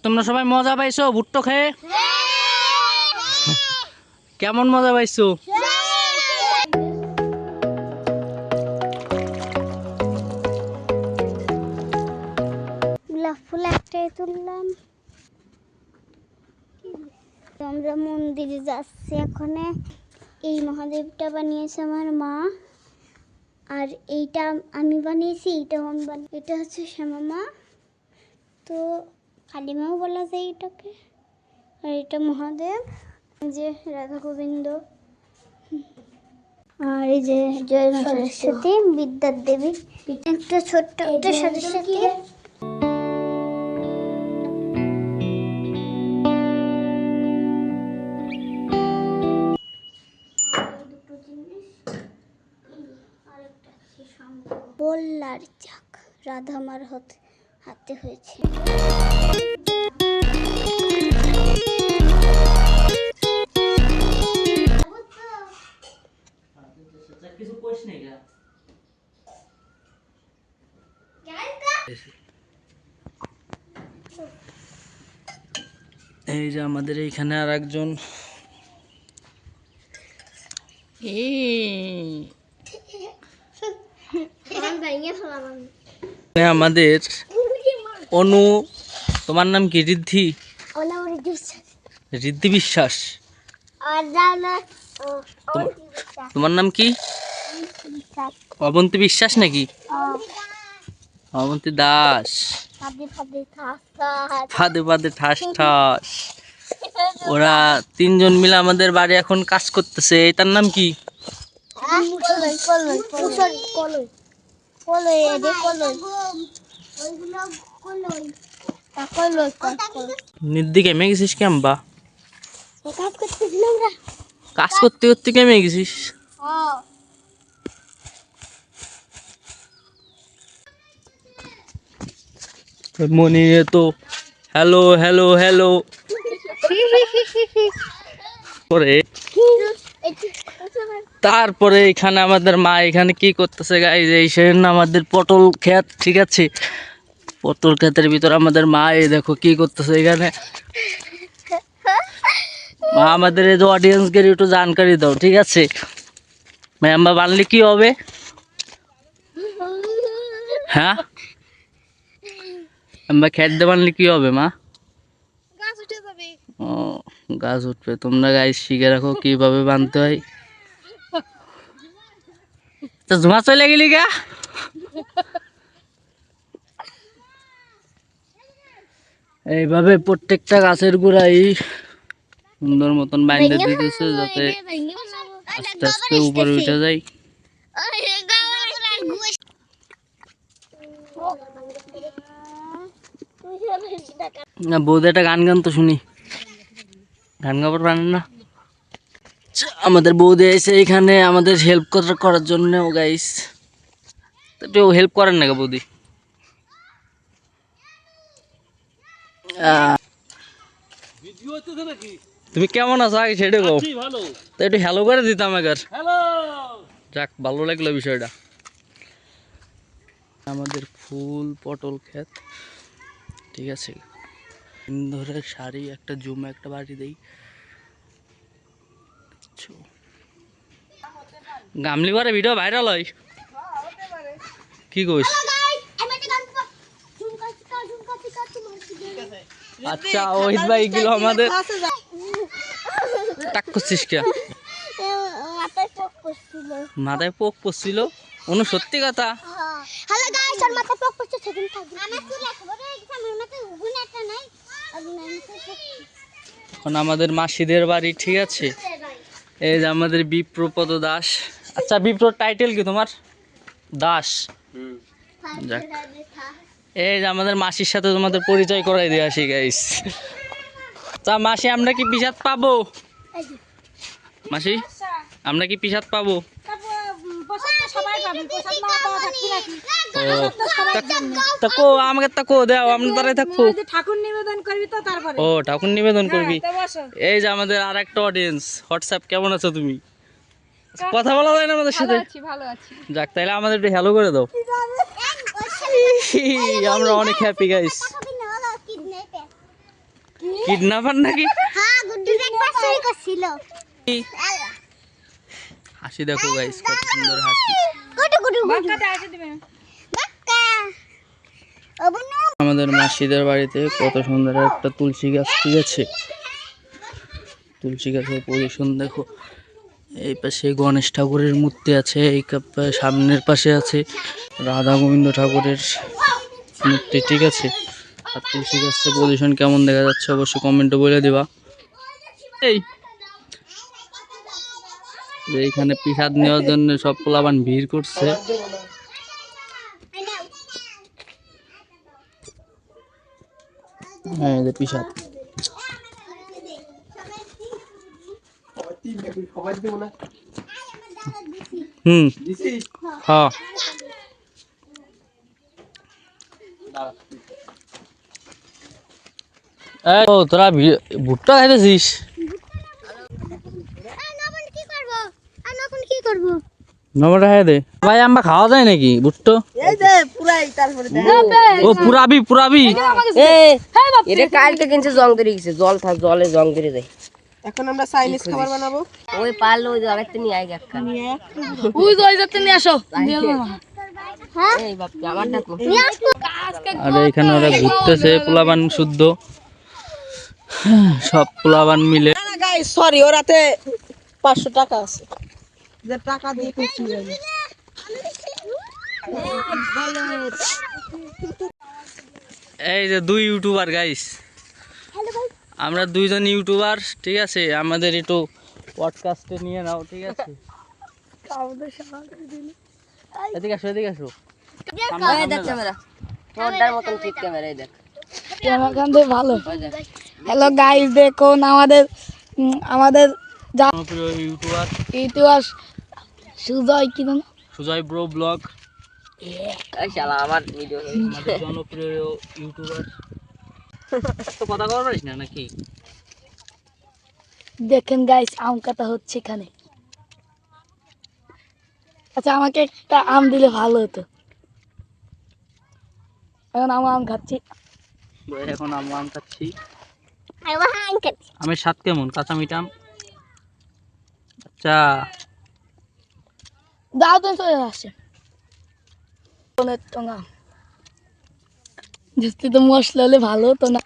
তোমরা সবাই মজা পাইছো ভুট্টো খেয়ে? কেমন মজা পাইছো? গোলাপ ফুল একটাই তুললাম। আমরা মন্দিরে যাচ্ছি এখন। এই মহাদেবটা বানিয়েছে আমার মা, আর এইটা আমি বানিয়েছি। এটা হচ্ছে শ্যামা মা, তো কালিমাও বলা যায় এটাকে। আর এটা মহাদেব, যে রাধা গোবিন্দ, আর এই যে জয় মা সরস্বতী, বিদ্যার দেবী। একটা ছোট্ট একটা সরস্বতী। বল্লার চাক রাধা মার হাতে হয়েছে। এই যে আমাদের এইখানে আর একজন আমাদের অনু। তোমার নাম কি? ঋদ্ধি? ঋদ্ধি বিশ্বাস। তোমার নাম কি? অবন্তী বিশ্বাস নাকি? অবন্তী দাস। ফাদে ফাদে ঠাস ঠাস। ওরা তিনজন মিলে আমাদের বাড়ি এখন কাজ করতেছে। এটার নাম কি? নির্দি কেমে গেছিস কেমবা? কাজ করতে করতে কেমে গেছিস? মনি তো হ্যালো হ্যালো হ্যালো করে। তারপরে এখানে আমাদের মা এখানে কি করতেছে গাইজ, এই সেখানে আমাদের পটল ক্ষেত, ঠিক আছে? পটল ক্ষেতের ভিতর আমাদের মা এই দেখো কি করতেছে এখানে। মা আমাদের এই যে অডিয়েন্সকে একটু জানকারি দাও, ঠিক আছে? ম্যাম বানলে কি হবে? হ্যাঁ, আমরা খেত দিয়ে বানলে কি হবে মা? ও, গাছ উঠবে। তোমরা গাছ শিখে রাখো কিভাবে বানতে হয়। তো জমা চলে গেলি গা। এইভাবে প্রত্যেকটা গাছের গোড়াই সুন্দর মতন বাইন্ধে দিতেছে যাতে আস্তে আস্তে উপরে উঠে যায়। না বৌদি একটা গান গান তো শুনি। গান গাবার পারেন না? আমাদের বৌদি এসে এখানে আমাদের হেল্প করার জন্য। ও গাইস, একটু হেল্প করেন না বৌদি? তুমি কেমন আছো আগে সেটা বলো। তো একটু হ্যালো করে দিতাম আগে। যাক, ভালো লাগলো বিষয়টা। আমাদের ফুল পটল ক্ষেত, ঠিক আছে? ধরে শাড়ি একটা জুম একটা বাড়ি দেই। গামলি করে ভিডিও ভাইরাল হয় কি কইস? আচ্ছা ওহিত ভাই এগুলো আমাদের টাক করছিস কে? মাথায় পোক পড়ছিল। অনু সত্যি কথা? হ্যালো গাইস, আর মাথায় পোক পড়ছে সেদিন থাকবে। আমার চুল একেবারে আমার মাথায় উগুন একটা নাই। এখন আমাদের মাসিদের বাড়ি, ঠিক আছে? এই যে আমাদের বিপ্রপদ দাস। আচ্ছা বিপ্রর টাইটেল কি তোমার? দাস। যাক, এই যে আমাদের মাসির সাথে তোমাদের পরিচয় করাই দিয়ে আসি গাইস। তা মাসি, আমরা কি পিসাদ পাবো? মাসি, আমরা কি পিসাদ পাবো? তাকো আমাকে তাকো দাও, আমরা তারাই থাকবো। ঠাকুর নিবেদন করবি তো তারপরে। ও ঠাকুর নিবেদন করবি। এই যে আমাদের আর একটা অডিয়েন্স। হোয়াটসঅ্যাপ, কেমন আছো তুমি? কথা বলা যায় না আমাদের সাথে? ভালো আছি। যাক, তাহলে আমাদের একটু হ্যালো করে দাও। আমরা অনেক হ্যাপি গাইস। কিডন্যাপার নাকি? হ্যাঁ গুড্ডু একবার চুরি করছিল। হাসি দেখো গাইস, কত সুন্দর হাসি। গুড্ডু গুড্ডু বাক্কাতে আসে দিবে। বাক্কা অবনু আমাদের মাসিদের বাড়িতে কত সুন্দর একটা তুলসী গাছ, ঠিক আছে? তুলসী গাছের পজিশন দেখো। এই পাশে গণেশ ঠাকুরের মূর্তি আছে, এই সামনের পাশে আছে রাধা গোবিন্দ ঠাকুরের মূর্তি, ঠিক আছে? আর তুলসী গাছের পজিশন কেমন দেখা যাচ্ছে অবশ্যই কমেন্টে বলে দিবা। এই যে এইখানে প্রসাদ নেওয়ার জন্য সব পোলাপান ভিড় করছে। হ্যাঁ, এই যে প্রসাদ। হ্যাঁ, ও তোরা ভুট্টা খাইতেছিস? কি করব? এখন কি করব? নমটা খাই দে ভাই, আমরা খাওয়া যায় নাকি ভুট্টো? এই যে পুরাই তারপরে ও পুরাবি এটা কালকে কিনছে জং ধরে গেছে, জলে জং ধরে যায়। এখন আমরা চাইনিজ খাবার বানাবো। ওই পারলো ওই জায়গাতে নিয়ে আয় একটা। ওই যাতে নিয়ে আসো। হ্যাঁ এই বাপ আমার ডাকো। আর এখানে ওরা ঘুরতেছে পোলাবান শুদ্ধ, সব পোলাবান মিলে। না গাইস সরি, ওর হাতে 500 টাকা আছে, যে টাকা দিয়ে খুশি আমি। এই যে 2 ইউটিউবার গাইস, আমরা 2 জন ইউটিউবার, ঠিক আছে? আমাদের একটু পডকাস্টে নিয়ে নাও, ঠিক আছে? এদিকে আসো, এদিকে আসো। এই দেখ ক্যামেরা, তোরটার মতন ঠিক ক্যামেরা, এই দেখ ক্যামেরা ভালো। ওই দেখ। হ্যালো গাইস, দেখুন আমাদের জনপ্রিয় ইউটিউবার ইতিহাস সুজয় কি নাম? সুজয় ব্রো ব্লগ, এই শালা আমার ভিডিও আমাদের জনপ্রিয় ইউটিউবার। তো কথা বলতে পারিস না নাকি? দেখেন গাইস, আম কাটা হচ্ছে এখানে। আচ্ছা আমাকে একটা আম দিলে ভালো হতো। এখন আম খাচ্ছি। এখন আম খাচ্ছি। আইবা আঙ্কেল আমের স্বাদ কেমন? কাঁচা মিঠা আম? আচ্ছা, দাও তো চলে আসছে। যদি তো মশলা হলে ভালো হতো না।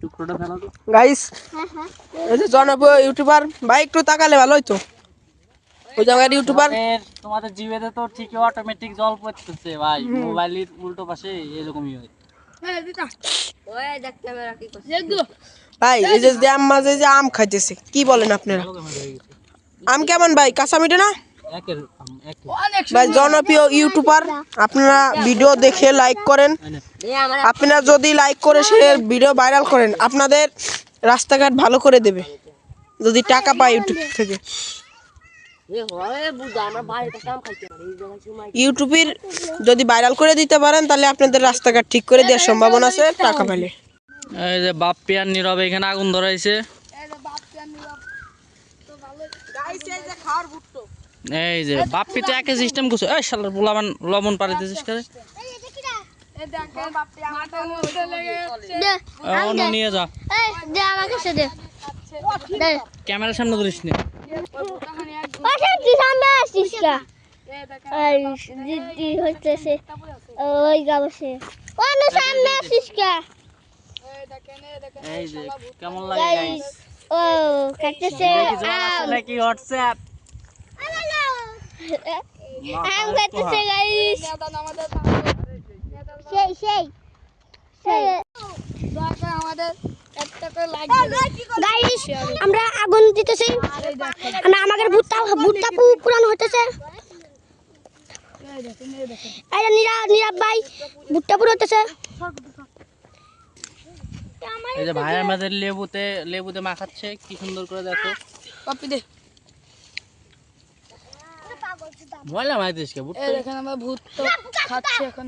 টুকরোটা ফেলা তো। গাইস হ্যাঁ হ্যাঁ এই যে জনপ্রিয় ইউটিউবার ভাই, একটু তাকালে ভালো হইতো। ওই জায়গার ইউটিউবার তোমাদের জিভেতে তো ঠিকই অটোমেটিক জল পড়তেছে ভাই, মোবাইলের উল্টো পাশে এরকমই হয়। ওই দেখ ক্যামেরা কি করছে। ভাই, এই যে জ্যাম মাঝে যে আম খাইতেছে, কি বলেন আপনারা? আম কেমন ভাই, কাঁচা মিঠে না? একের একের ভাই জনপ্রিয় ইউটিউবার, আপনারা ভিডিও দেখে লাইক করেন। এই আমার আপনারা যদি লাইক করে সে ভিডিও ভাইরাল করেন, আপনাদের রাস্তাঘাট ভালো করে দেবে যদি টাকা পায় ইউটিউব থেকে। এ হয় বুঝা, আমরা বাড়িতে কাম খাইতে পারি, এই জায়গায় সময় ইউটিউবের যদি ভাইরাল করে দিতে পারেন, তাহলে আপনাদের রাস্তাঘাট ঠিক করে দেওয়ার সম্ভাবনা আছে টাকা পাইলে। এই যে বাপ্পি আর নীরব এখানে আগুন ধরাইছে। এই যে বাপ্পি তো একই সিস্টেম করছে। এই শালার পোলাবান লবণ পাড়িতেছিস করে। অন্য নিয়ে যা, এই দে আমাকে সে দে দে ক্যামেরার সামনে ধরিস না। পাশে তুই সামনে আসিস কা এই দিদি হচ্ছে ওই গাবছে অন্য সামনে আসিস কা এই যে কেমন লাগে গাইস? ও কাটতেছে নাকি হোয়াটসঅ্যাপ আম কাটতেছে গাইস সেই সেই সেই গাইস আমরা আগুন দিতেছি, আমরা আমাদের ভুট্টা পুরানো হতেছে। এই যে নীরব ভাই ভুট্টা পুরো হতেছে। এই যে ভাই আমাদের লেবুতে মাখাচ্ছে, কি সুন্দর করে দেখো। কপি দে। ময়লা মাইতিস কে বুট? এই দেখেন আমরা ভূত তো খাচ্ছি এখন।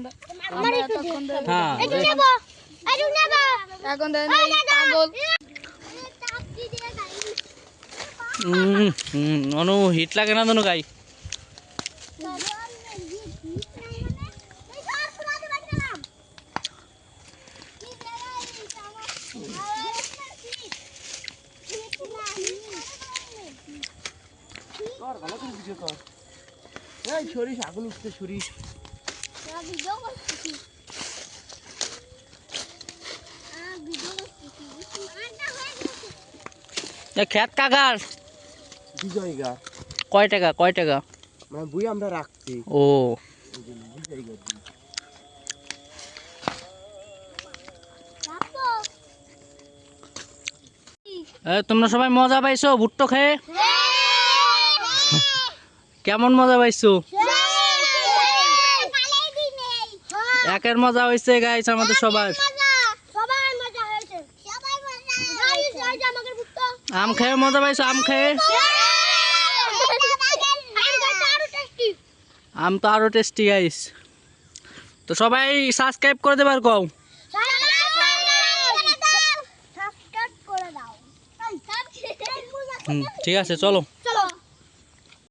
আমরা এতক্ষণ ধরে হ্যাঁ নেব আরে নেব এখন ধরে পাগল। অনু হিট লাগে না দনু গাই? এই সরিষ আগুন উঠতে সরিষ খেত কাকার বিজয় গা কয় টাকা মানে বুই আমরা রাখছি ও তোমরা সবাই মজা পাইছো ভুট্টো খেয়ে? কেমন মজা পাইছো? একের মজা হয়েছে গাইস আমাদের সবার। আম খেয়ে মজা পাইছো? আম খেয়ে আম তো আরো টেস্টি গাইস। তো সবাই সাবস্ক্রাইব করে দেবার কও। ঠিক আছে চলো।